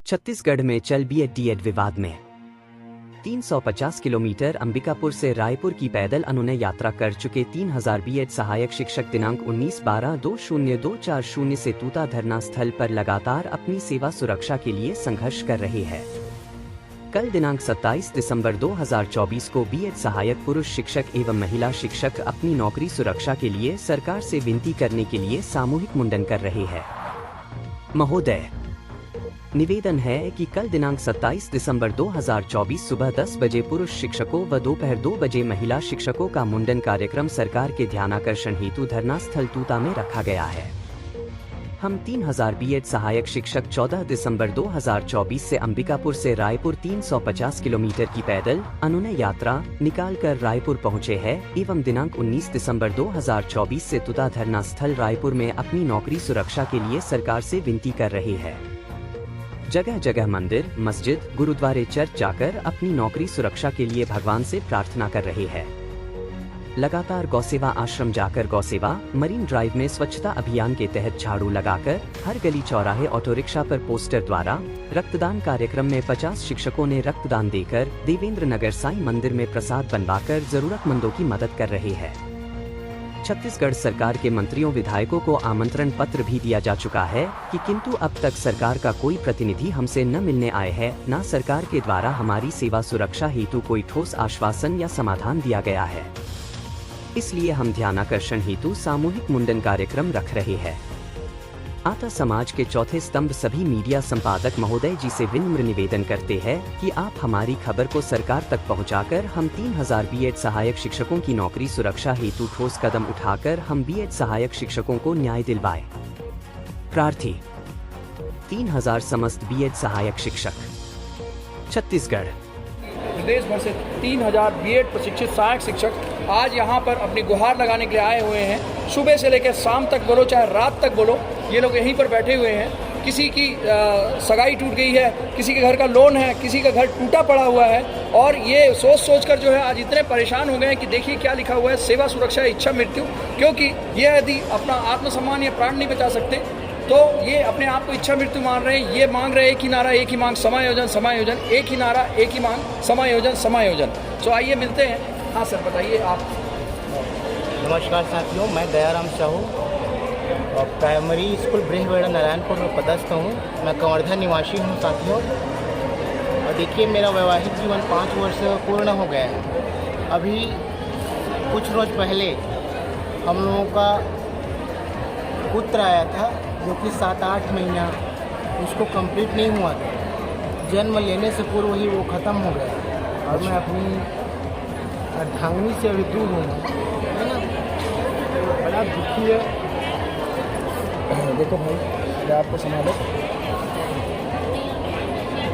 छत्तीसगढ़ में चल बीएड-डीएड विवाद में 350 किलोमीटर अंबिकापुर से रायपुर की पैदल अनुनय यात्रा कर चुके 3000 बीएड सहायक शिक्षक दिनांक 19/12/2040 से तूता धरना स्थल पर लगातार अपनी सेवा सुरक्षा के लिए संघर्ष कर रहे हैं। कल दिनांक 27 दिसंबर 2024 को बीएड सहायक पुरुष शिक्षक एवं महिला शिक्षक अपनी नौकरी सुरक्षा के लिए सरकार से विनती करने के लिए सामूहिक मुंडन कर रहे हैं। महोदय, निवेदन है कि कल दिनांक 27 दिसंबर 2024 सुबह 10 बजे पुरुष शिक्षकों व दोपहर 2 बजे महिला शिक्षकों का मुंडन कार्यक्रम सरकार के ध्यानाकर्षण हेतु धरना स्थल तूता में रखा गया है। हम 3000 बीएड सहायक शिक्षक 14 दिसंबर 2024 से अंबिकापुर से रायपुर 350 किलोमीटर की पैदल अनुनय यात्रा निकालकर रायपुर पहुंचे हैं एवं दिनांक 19 दिसंबर 2024 से तूता धरना स्थल रायपुर में अपनी नौकरी सुरक्षा के लिए सरकार से विनती कर रहे हैं। जगह जगह मंदिर, मस्जिद, गुरुद्वारे, चर्च जाकर अपनी नौकरी सुरक्षा के लिए भगवान से प्रार्थना कर रहे हैं। लगातार गौसेवा आश्रम जाकर गौसेवा, मरीन ड्राइव में स्वच्छता अभियान के तहत झाड़ू लगाकर, हर गली चौराहे ऑटो रिक्शा पर पोस्टर द्वारा रक्तदान कार्यक्रम में 50 शिक्षकों ने रक्तदान देकर, देवेंद्र नगर साईं मंदिर में प्रसाद बनवाकर जरूरतमंदों की मदद कर रहे हैं। छत्तीसगढ़ सरकार के मंत्रियों विधायकों को आमंत्रण पत्र भी दिया जा चुका है किंतु अब तक सरकार का कोई प्रतिनिधि हमसे न मिलने आए हैं, न सरकार के द्वारा हमारी सेवा सुरक्षा हेतु कोई ठोस आश्वासन या समाधान दिया गया है। इसलिए हम ध्यानाकर्षण हेतु सामूहिक मुंडन कार्यक्रम रख रहे हैं। आता समाज के चौथे स्तंभ सभी मीडिया संपादक महोदय जी से विनम्र निवेदन करते हैं कि आप हमारी खबर को सरकार तक पहुंचाकर हम 3000 बीएड सहायक शिक्षकों की नौकरी सुरक्षा हेतु ठोस कदम उठाकर हम बीएड सहायक शिक्षकों को न्याय दिलवाए। प्रार्थी 3000 समस्त बीएड सहायक शिक्षक छत्तीसगढ़। प्रदेश भर से 3000 बीएड प्रशिक्षित सहायक शिक्षक आज यहाँ पर अपनी गुहार लगाने के लिए आए हुए हैं। सुबह से लेकर शाम तक बोलो, चाहे रात तक बोलो, ये लोग यहीं पर बैठे हुए हैं। किसी की सगाई टूट गई है, किसी के घर का लोन है, किसी का घर टूटा पड़ा हुआ है और ये सोच कर जो है आज इतने परेशान हो गए हैं कि देखिए क्या लिखा हुआ है, सेवा सुरक्षा इच्छा मृत्यु। क्योंकि ये यदि अपना आत्मसम्मान या प्राण नहीं बचा सकते तो ये अपने आप को इच्छा मृत्यु मान रहे हैं। ये मांग रहे हैं एक ही नारा, एक ही मांग, समायोजन समायोजन, एक ही नारा, एक ही मांग, समायोजन समायोजन। तो आइए मिलते हैं। हाँ सर, बताइए आप। नमस्कार साथियों, मैं दयाराम साहू और प्राइमरी स्कूल ब्रिजबेड़ा नारायणपुर में पदस्थ हूँ। मैं कंवर्धा निवासी हूँ साथियों। और देखिए, मेरा वैवाहिक जीवन 5 वर्ष पूर्ण हो गया है। अभी कुछ रोज़ पहले हम लोगों का पुत्र आया था जो कि 7-8 महीना उसको कंप्लीट नहीं हुआ था। जन्म लेने से पूर्व ही वो ख़त्म हो गया और मैं अपनी अर्धांगिनी से अभी दूर हूँ, है ना। बड़ा दुखी है। देखो भाई, मैं आपको संभालो।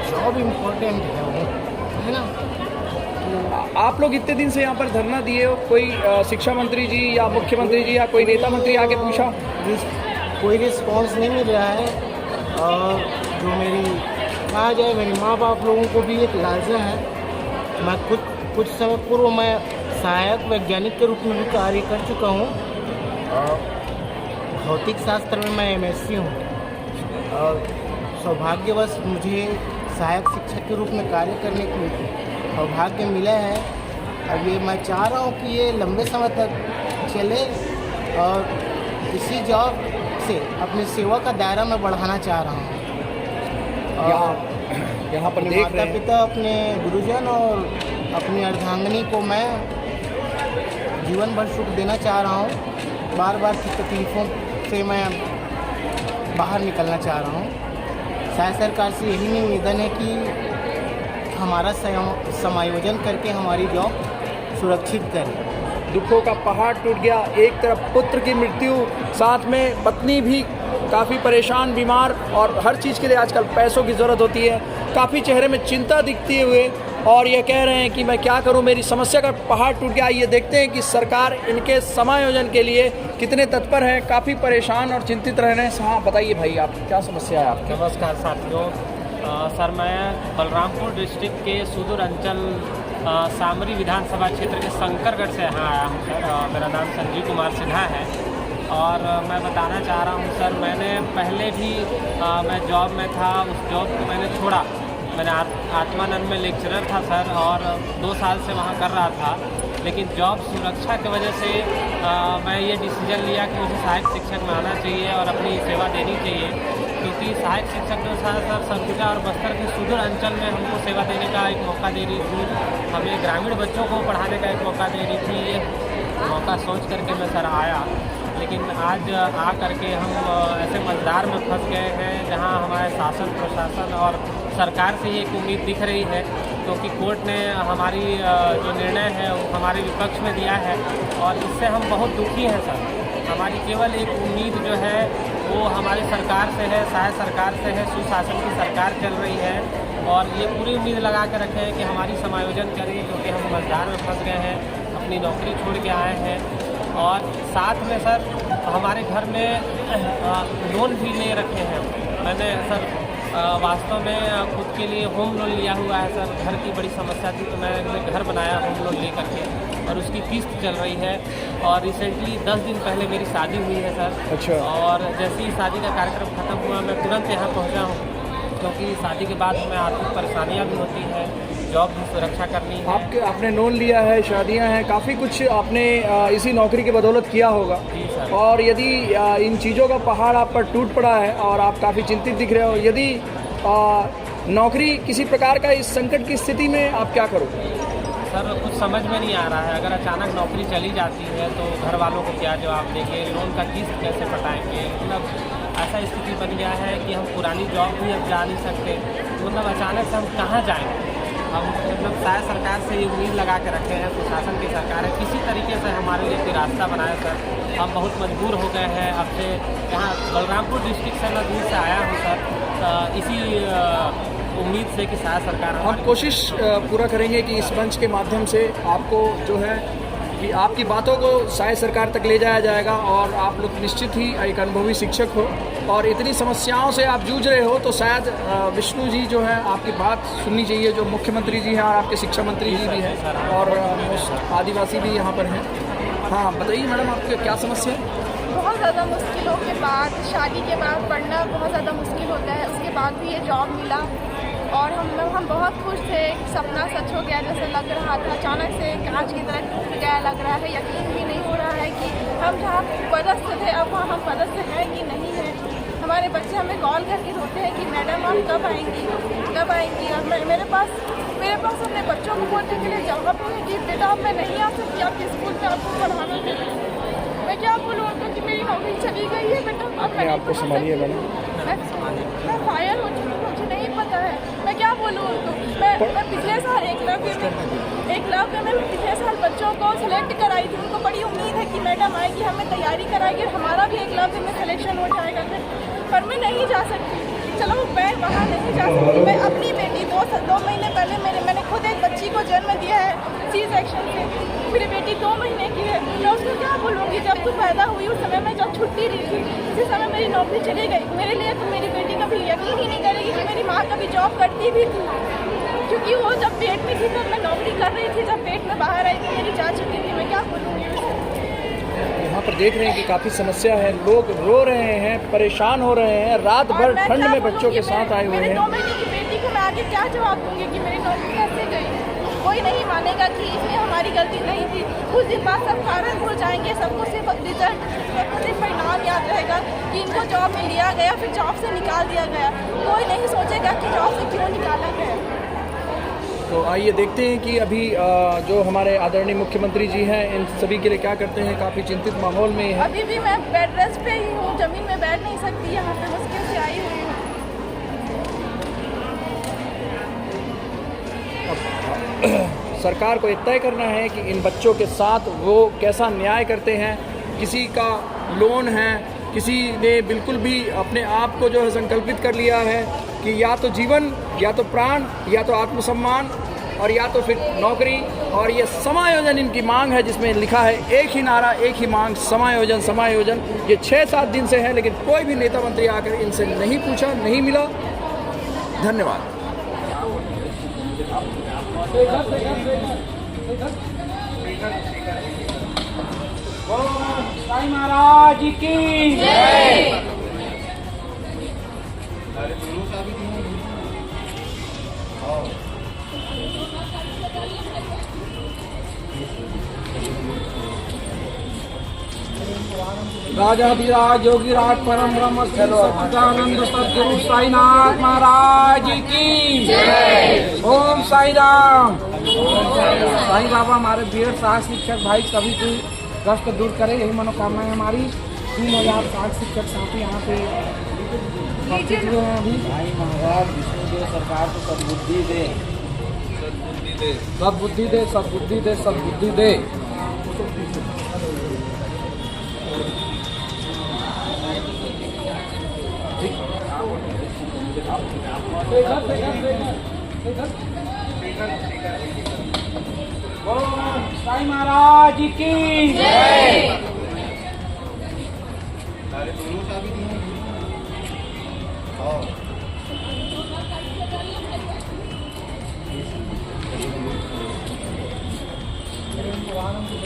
जॉब इम्पोर्टेंट है वो, है ना। आप लोग इतने दिन से यहाँ पर धरना दिए हो, कोई शिक्षा मंत्री जी या मुख्यमंत्री जी या कोई नेता मंत्री आके पूछा? कोई रिस्पॉन्स नहीं मिल रहा है। और जो मेरी कहा जाए, मेरे माँ बाप लोगों को भी एक लालसा है। मैं कुछ समय पूर्व मैं सहायक वैज्ञानिक के रूप में भी कार्य कर चुका हूँ। भौतिक शास्त्र में मैं MSc हूँ और सौभाग्यवश मुझे सहायक शिक्षक के रूप में कार्य करने को सौभाग्य मिला है। अब ये मैं चाह रहा हूँ कि ये लंबे समय तक चले और इसी जॉब से अपनी सेवा का दायरा मैं बढ़ाना चाह रहा हूँ। यहाँ पर माता पिता, अपने गुरुजन और अपनी अर्धांगिनी को मैं जीवन भर सुख देना चाह रहा हूँ। बार बार की तकलीफ़ों से मैं बाहर निकलना चाह रहा हूँ। शायद सरकार से यही निवेदन है कि हमारा समायोजन करके हमारी जॉब सुरक्षित करें। दुखों का पहाड़ टूट गया। एक तरफ पुत्र की मृत्यु, साथ में पत्नी भी काफ़ी परेशान, बीमार, और हर चीज़ के लिए आजकल पैसों की ज़रूरत होती है। काफ़ी चेहरे में चिंता दिखती हुए और ये कह रहे हैं कि मैं क्या करूं, मेरी समस्या का पहाड़ टूट गया। ये देखते हैं कि सरकार इनके समायोजन के लिए कितने तत्पर है। काफ़ी परेशान और चिंतित रह रहे हैं। हाँ बताइए भाई, आप क्या समस्या है आपकी? नमस्कार साथियों। सर, मैं बलरामपुर डिस्ट्रिक्ट के सुदूर अंचल सामरी विधानसभा क्षेत्र के शंकरगढ़ से यहाँ आया हूँ सर। मेरा नाम संजीव कुमार सिन्हा है और मैं बताना चाह रहा हूँ सर, मैंने पहले भी मैं जॉब में था, उस जॉब को मैंने छोड़ा। मैंने आत्मानंद में लेक्चरर था सर, और 2 साल से वहाँ कर रहा था, लेकिन जॉब सुरक्षा की वजह से मैं ये डिसीजन लिया कि मुझे सहायक शिक्षक में आना चाहिए और अपनी सेवा देनी चाहिए, क्योंकि सहायक शिक्षक जो सर सरगुजा और बस्तर के सुदूर अंचल में हमको सेवा देने का एक मौका दे रही थी, हमें ग्रामीण बच्चों को पढ़ाने का एक मौका दे रही थी। ये मौका सोच करके मैं सर आया, लेकिन आज आ करके हम ऐसे मझधार में फंस गए हैं जहां हमारे शासन प्रशासन और सरकार से ही एक उम्मीद दिख रही है, क्योंकि कोर्ट ने हमारी जो निर्णय है वो हमारे विपक्ष में दिया है, और इससे हम बहुत दुखी हैं सर। हमारी केवल एक उम्मीद जो है वो हमारी सरकार से है, शायद सरकार से है, सुशासन की सरकार चल रही है, और ये पूरी उम्मीद लगा के रखे हैं कि हमारी समायोजन करें, क्योंकि हम मझधार में फंस गए हैं, अपनी नौकरी छोड़ के आए हैं। और साथ में सर हमारे घर में लोन भी ले रखे हैं। मैंने सर वास्तव में खुद के लिए होम लोन लिया हुआ है सर। घर की बड़ी समस्या थी तो मैंने घर बनाया होम लोन ले करके, और उसकी किस्त चल रही है। और रिसेंटली 10 दिन पहले मेरी शादी हुई है सर। अच्छा। और जैसे ही शादी का कार्यक्रम ख़त्म हुआ मैं तुरंत यहाँ पहुँचा हूँ, क्योंकि शादी के बाद हमें आर्थिक परेशानियाँ भी होती हैं, जॉब भी सुरक्षा करनी है। आपने लोन लिया है, शादियां हैं, काफ़ी कुछ आपने इसी नौकरी की बदौलत किया होगा। जी सर। और यदि इन चीज़ों का पहाड़ आप पर टूट पड़ा है और आप काफ़ी चिंतित दिख रहे हो, यदि नौकरी किसी प्रकार का इस संकट की स्थिति में आप क्या करोगे? सर कुछ समझ में नहीं आ रहा है। अगर अचानक नौकरी चली जाती है तो घर वालों को क्या जवाब देंगे, लोन का किस्त कैसे पटाएंगे। मतलब ऐसा स्थिति बन गया है कि हम पुरानी जॉब भी अब जा नहीं सकते। मतलब अचानक से हम कहाँ जाएंगे? हम मतलब शायद सरकार से ये उम्मीद लगा के रखे हैं, प्रशासन की सरकार है, किसी तरीके से हमारे लिए कोई रास्ता बनाए सर। हम बहुत मजबूर हो गए हैं। अब से यहाँ बलरामपुर डिस्ट्रिक्ट से मैं दूर से आया हूँ सर, इसी उम्मीद से कि शायद सरकार हम कोशिश पूरा करेंगे कि इस मंच के माध्यम से आपको जो है कि आपकी बातों को शायद सरकार तक ले जाया जाएगा, और आप लोग निश्चित ही एक अनुभवी शिक्षक हो और इतनी समस्याओं से आप जूझ रहे हो, तो शायद विष्णु जी जो है आपकी बात सुननी चाहिए, जो मुख्यमंत्री जी हैं और आपके शिक्षा मंत्री जी भी हैं, और आदिवासी भी यहाँ पर हैं। हाँ बताइए मैडम, आपकी क्या समस्या है? बहुत ज़्यादा मुश्किलों के बाद, शादी के बाद पढ़ना बहुत ज़्यादा मुश्किल होता है, उसके बाद भी ये जॉब मिला और हम बहुत खुश थे। सपना सच हो गया जैसे लग रहा था, अचानक से कांच की तरह टूट गया लग रहा है। यकीन भी नहीं हो रहा है कि हम जहाँ पदस्थ थे अब वहाँ हम पदस्थ हैं कि नहीं हैं। हमारे बच्चे हमें कॉल करके रोते हैं कि मैडम आप कब आएंगी कब आएंगी। और मेरे पास अपने बच्चों को बोलने के लिए जवाब है कि बेटा अब मैं नहीं आ सकती आपके स्कूल में आपको पढ़ाने के लिए। मैं क्या बोलूँ उनको कि मेरी नौकरी चली गई है बेटा, अब मैं आपको संभालिए मैडम। मैं फायर हो चुकी हूँ, मुझे नहीं पता है मैं क्या बोलूँ उनको। मैं पिछले साल एकलव्य में पिछले साल बच्चों को सेलेक्ट कराई थी। उनको बड़ी उम्मीद है कि मैडम आएगी, हमें तैयारी कराएगी, हमारा भी एकलव्य में सिलेक्शन हो जाएगा। पर मैं नहीं जा सकती। चलो मैं वहाँ नहीं जा सकती। मैं अपनी बेटी 2 महीने पहले मैंने खुद एक बच्ची को जन्म दिया है C सेक्शन से। मेरी बेटी 2 महीने की है। मैं उसको क्या बोलूँगी? जब तू पैदा हुई उस समय मैं जब छुट्टी ली थी उसी समय मेरी नौकरी चली गई। मेरे लिए तो मेरी बेटी कभी यकीन ही नहीं करेगी कि मेरी माँ कभी जॉब करती भी थी, क्योंकि वो जब पेट में थी तब मैं नौकरी कर रही थी, जब पेट में बाहर आई थी मेरी जा चुकी थी। मैं क्या बोलूँगी? यहाँ पर देख रहे हैं कि काफ़ी समस्या है, लोग रो रहे हैं, परेशान हो रहे हैं, रात भर ठंड में बच्चों के साथ आए हुए हैं। 2 महीने की बेटी को मैं आगे क्या जवाब दूंगी कि मेरी नौकरी कैसे गई? कोई नहीं मानेगा कि इसमें हमारी गलती नहीं थी। कुछ दिन बाद सब कारण भूल जाएंगे, सबको सिर्फ रिजल्ट, सबको सिर्फ परिणाम याद रहेगा कि इनको जॉब में लिया गया, फिर जॉब से निकाल दिया गया। कोई नहीं सोचेगा कि जॉब से क्यों निकाला गया। तो आइए देखते हैं कि अभी जो हमारे आदरणीय मुख्यमंत्री जी हैं इन सभी के लिए क्या करते हैं। काफ़ी चिंतित माहौल में है। अभी भी मैं बेड रेस्ट पे ही हूँ, ज़मीन में बैठ नहीं सकती, यहाँ पे मुश्किल से आई हुई हूँ। सरकार को ये तय करना है कि इन बच्चों के साथ वो कैसा न्याय करते हैं। किसी का लोन है, किसी ने बिल्कुल भी अपने आप को जो है संकल्पित कर लिया है कि या तो जीवन, या तो प्राण, या तो आत्मसम्मान, और या तो फिर नौकरी। और ये समायोजन इनकी मांग है, जिसमें लिखा है एक ही नारा, एक ही मांग, समायोजन समायोजन। ये 6-7 दिन से है, लेकिन कोई भी नेता मंत्री आकर इनसे नहीं पूछा, नहीं मिला। धन्यवाद। साईं महाराज की जय। राजाधिराज योगीराज परम ब्रह्म सच्चिदानंद सद्गुरु साईनाथ महाराज की जय। ओम साई राम। साईं बाबा हमारे बीएड सहायक शिक्षक भाई सभी की कष्ट दूर करे, यही मनोकामना है हमारी। 3000 सहायक शिक्षक साथी यहाँ पे उपस्थित हुए हैं अभी। साईं महाराज विष्णुदेव सरकार को सद्बुद्धि दे, सद्बुद्धि दे, सद्बुद्धि दे, सद्बुद्धि दे। साईं महाराज की जय।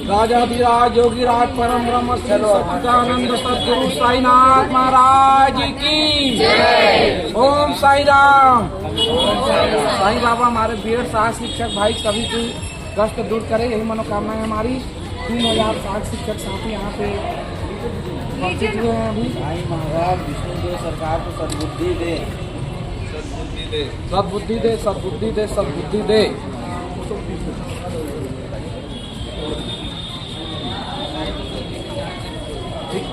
राजाधिराज योगीराज परम ब्रह्म सच्चिदानंद सद्गुरु साईनाथ महाराज की जय। ओम साई राम। साईं बाबा हमारे बीएड सहायक शिक्षक भाई सभी की कष्ट दूर करे, यही मनोकामना है हमारी। 3000 सहायक शिक्षक साथी यहाँ पे उपस्थित हुए हैं अभी। साईं महाराज विष्णुदेव सरकार को सद्बुद्धि दे, सद्बुद्धि दे, सद्बुद्धि दे, सद्बुद्धि दे।